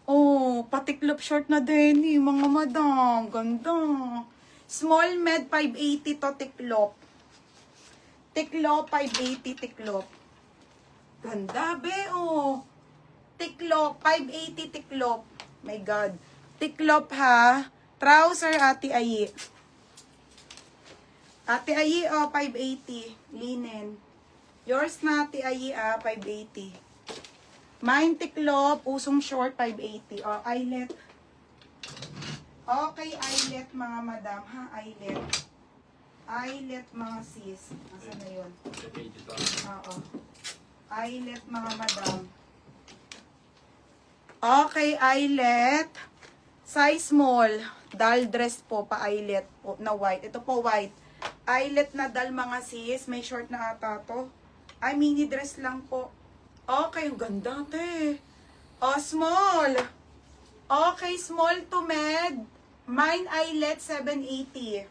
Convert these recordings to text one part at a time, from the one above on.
Oh, patiklop short na din eh, mga madam. Ganda. Small med 580 to tiklop. Tiklop 580 tiklop. Ganda be oh. Tiklop 580 tiklop. My God. Tiklop ha. Trouser Ate Ayi. Ate Ayi oh 580 linen. Yours na Ate Ayi 580. Mine tiklop, usong short, 580. O, eyelet. Okay, eyelet mga madam, ha? Eyelet. Eyelet mga sis. Nasaan na yun? Oo. Eyelet mga madam. Okay, eyelet. Size small. Doll dress po, pa-eyelet po, na white. Ito po, white. Eyelet na doll mga sis. May short na ata to. Ay, mini dress lang po. Okay, ganda te. Oh, small. Okay, small to med. Mine eyelet 780.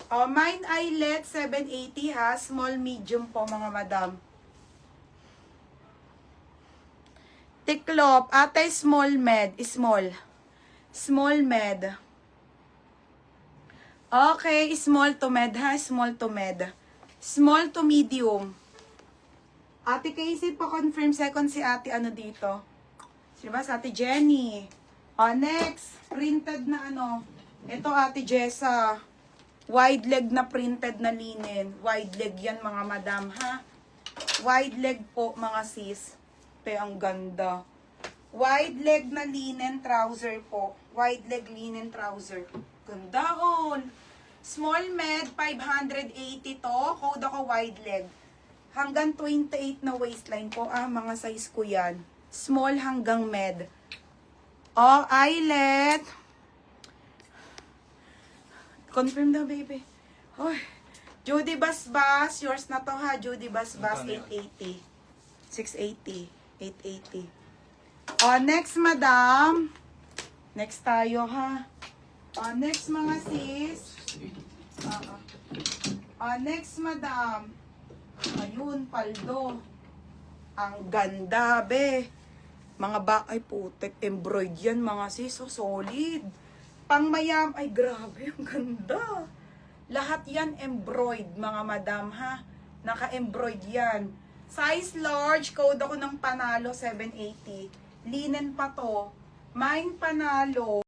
Oh, mine eyelet 780 ha. Small medium po mga madam. Tiklop. Ate, small med. Small. Small med. Okay, small to med ha. Small to med. Small to medium. Ate Casey, pa-confirm second si ate ano dito. Sino ba? Sa ate Jenny. Next, printed na ano. Ito ate Jessa. Wide leg na printed na linen. Wide leg yan mga madam ha. Wide leg po mga sis. Pe, ang ganda. Wide leg na linen trouser po. Wide leg linen trouser. Ganda all. Small med, 580 to. Code ako wide leg. Hanggang 28 na waistline po. Mga size ko yan. Small hanggang med. Oh, eyelet. Confirm daw, baby. Oh, Judy Basbas. Yours na to ha. Judy Basbas, 880. 680. 880. Oh, next, madam. Next tayo, ha. Oh, next, mga sis. Next, madam. Ayun, paldo. Ang ganda, be. Mga ay putek, embroid yan, mga sis. So, solid. Pang mayam, ay grabe, ang ganda. Lahat yan embroid, mga madam, ha. Naka-embroid yan. Size large, code ako ng Panalo 780. Linen pa to. Mine Panalo.